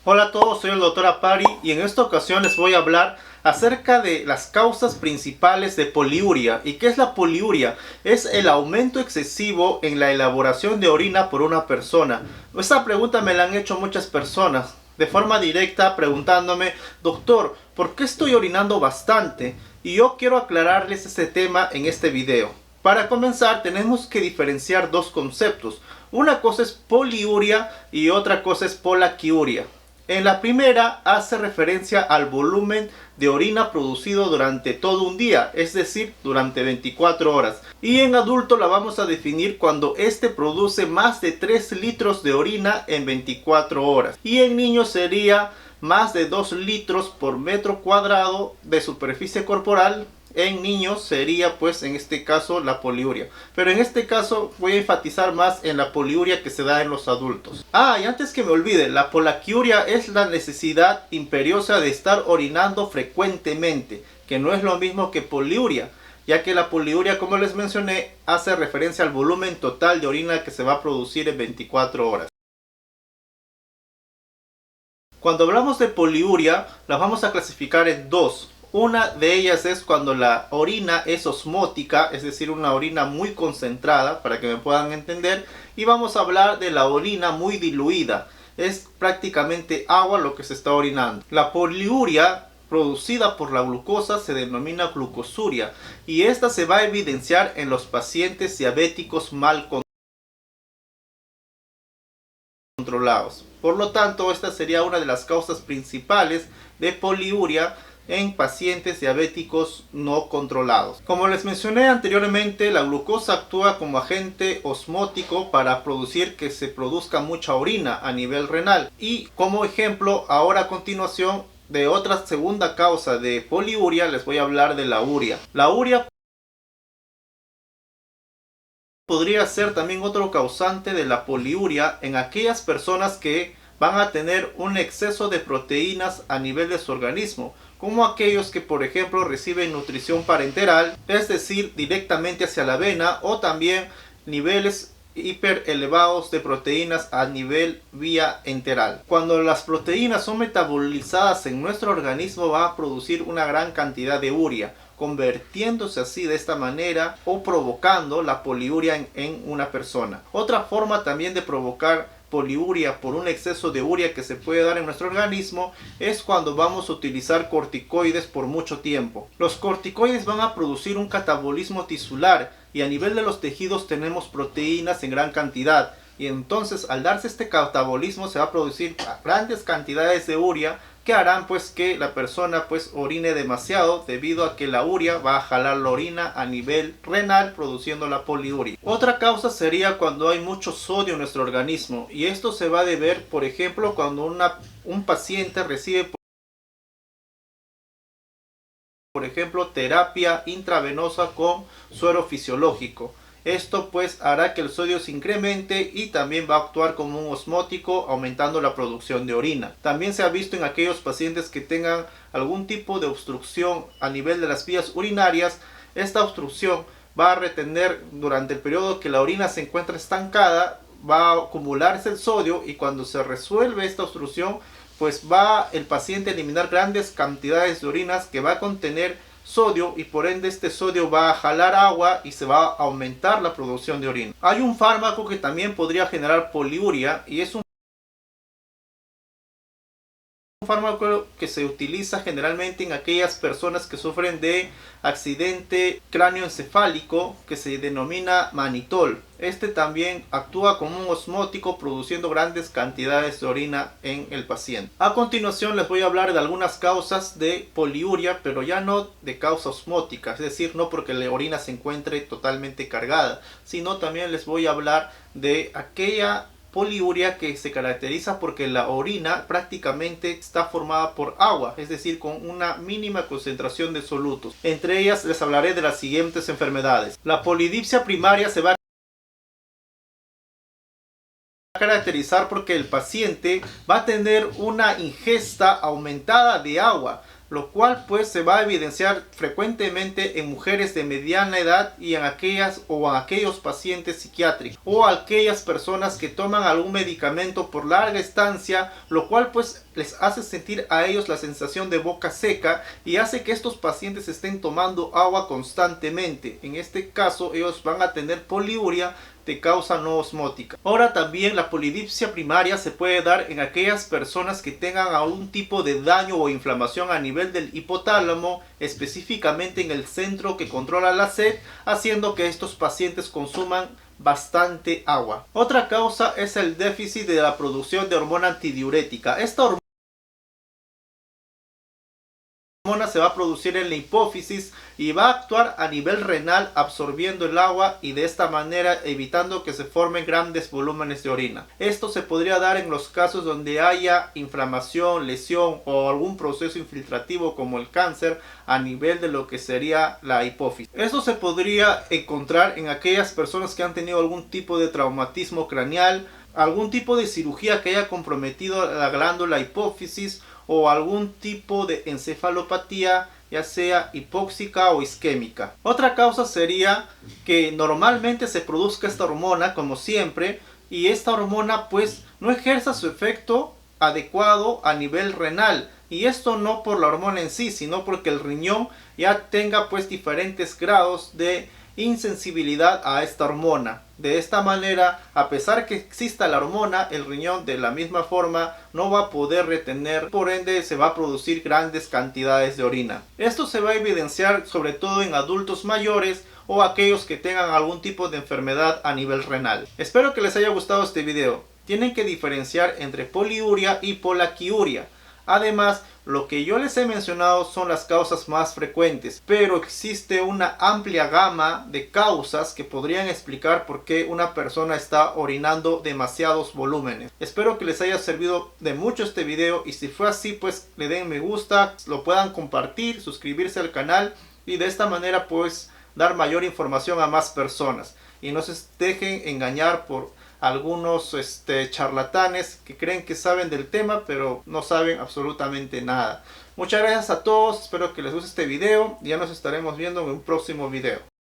Hola a todos, soy el Dr. Apari y en esta ocasión les voy a hablar acerca de las causas principales de poliuria. ¿Y qué es la poliuria? Es el aumento excesivo en la elaboración de orina por una persona. Esta pregunta me la han hecho muchas personas de forma directa preguntándome: doctor, ¿por qué estoy orinando bastante? Y yo quiero aclararles este tema en este video. Para comenzar, tenemos que diferenciar dos conceptos. Una cosa es poliuria y otra cosa es polaquiuria. En la primera hace referencia al volumen de orina producido durante todo un día, es decir, durante 24 horas. Y en adulto la vamos a definir cuando éste produce más de 3 litros de orina en 24 horas. Y en niños sería más de 2 litros por metro cuadrado de superficie corporal. En niños sería, pues, en este caso la poliuria, pero en este caso voy a enfatizar más en la poliuria que se da en los adultos. Y antes que me olvide, la polaquiuria es la necesidad imperiosa de estar orinando frecuentemente, que no es lo mismo que poliuria, ya que la poliuria, como les mencioné, hace referencia al volumen total de orina que se va a producir en 24 horas. Cuando hablamos de poliuria, las vamos a clasificar en dos. Una de ellas es cuando la orina es osmótica, es decir, una orina muy concentrada, para que me puedan entender. Y vamos a hablar de la orina muy diluida. Es prácticamente agua lo que se está orinando. La poliuria producida por la glucosa se denomina glucosuria. Y esta se va a evidenciar en los pacientes diabéticos mal controlados. Por lo tanto, esta sería una de las causas principales de poliuria en pacientes diabéticos no controlados. Como les mencioné anteriormente, la glucosa actúa como agente osmótico para producir que se produzca mucha orina a nivel renal. Y como ejemplo, ahora a continuación de otra segunda causa de poliuria, les voy a hablar de la urea. La urea podría ser también otro causante de la poliuria en aquellas personas que van a tener un exceso de proteínas a nivel de su organismo, como aquellos que, por ejemplo, reciben nutrición parenteral, es decir, directamente hacia la vena, o también niveles hiper elevados de proteínas a nivel vía enteral. Cuando las proteínas son metabolizadas en nuestro organismo, va a producir una gran cantidad de urea, convirtiéndose así de esta manera o provocando la poliuria en una persona. Otra forma también de provocar poliuria por un exceso de urea que se puede dar en nuestro organismo es cuando vamos a utilizar corticoides por mucho tiempo. Los corticoides van a producir un catabolismo tisular y a nivel de los tejidos tenemos proteínas en gran cantidad, y entonces al darse este catabolismo se va a producir grandes cantidades de urea que harán pues que la persona pues orine demasiado, debido a que la urea va a jalar la orina a nivel renal, produciendo la poliuria. Otra causa sería cuando hay mucho sodio en nuestro organismo, y esto se va a deber, por ejemplo, cuando un paciente recibe, por ejemplo, terapia intravenosa con suero fisiológico. Esto pues hará que el sodio se incremente y también va a actuar como un osmótico, aumentando la producción de orina. También se ha visto en aquellos pacientes que tengan algún tipo de obstrucción a nivel de las vías urinarias. Esta obstrucción va a retener durante el periodo que la orina se encuentra estancada, va a acumularse el sodio, y cuando se resuelve esta obstrucción, pues va el paciente a eliminar grandes cantidades de orinas que va a contener sodio, y por ende este sodio va a jalar agua y se va a aumentar la producción de orina. Hay un fármaco que también podría generar poliuria, y es un fármaco que se utiliza generalmente en aquellas personas que sufren de accidente cráneoencefálico, que se denomina manitol. Este también actúa como un osmótico, produciendo grandes cantidades de orina en el paciente. A continuación les voy a hablar de algunas causas de poliuria, pero ya no de causa osmótica, es decir, no porque la orina se encuentre totalmente cargada, sino también les voy a hablar de aquella poliuria que se caracteriza porque la orina prácticamente está formada por agua, es decir, con una mínima concentración de solutos. Entre ellas les hablaré de las siguientes enfermedades. La polidipsia primaria se va a caracterizar porque el paciente va a tener una ingesta aumentada de agua, lo cual pues se va a evidenciar frecuentemente en mujeres de mediana edad y en aquellos pacientes psiquiátricos o aquellas personas que toman algún medicamento por larga estancia, lo cual pues les hace sentir a ellos la sensación de boca seca y hace que estos pacientes estén tomando agua constantemente. En este caso ellos van a tener poliuria de causa no osmótica. Ahora también la polidipsia primaria se puede dar en aquellas personas que tengan algún tipo de daño o inflamación a nivel del hipotálamo, específicamente en el centro que controla la sed, haciendo que estos pacientes consuman bastante agua. Otra causa es el déficit de la producción de hormona antidiurética. Esta hormona se va a producir en la hipófisis y va a actuar a nivel renal absorbiendo el agua y de esta manera evitando que se formen grandes volúmenes de orina. Esto se podría dar en los casos donde haya inflamación, lesión o algún proceso infiltrativo como el cáncer a nivel de lo que sería la hipófisis. Esto se podría encontrar en aquellas personas que han tenido algún tipo de traumatismo craneal, algún tipo de cirugía que haya comprometido la glándula hipófisis o algún tipo de encefalopatía, ya sea hipóxica o isquémica. Otra causa sería que normalmente se produzca esta hormona como siempre y esta hormona pues no ejerza su efecto adecuado a nivel renal, y esto no por la hormona en sí, sino porque el riñón ya tenga pues diferentes grados de insensibilidad a esta hormona. De esta manera, a pesar que exista la hormona, el riñón de la misma forma no va a poder retener, por ende se va a producir grandes cantidades de orina. Esto se va a evidenciar sobre todo en adultos mayores o aquellos que tengan algún tipo de enfermedad a nivel renal. Espero que les haya gustado este video. Tienen que diferenciar entre poliuria y polaquiuria. Además, lo que yo les he mencionado son las causas más frecuentes, pero existe una amplia gama de causas que podrían explicar por qué una persona está orinando demasiados volúmenes. Espero que les haya servido de mucho este video y si fue así pues le den me gusta, lo puedan compartir, suscribirse al canal y de esta manera pues dar mayor información a más personas. Y no se dejen engañar por algunos charlatanes que creen que saben del tema pero no saben absolutamente nada. Muchas gracias a todos, espero que les guste este video y ya nos estaremos viendo en un próximo video.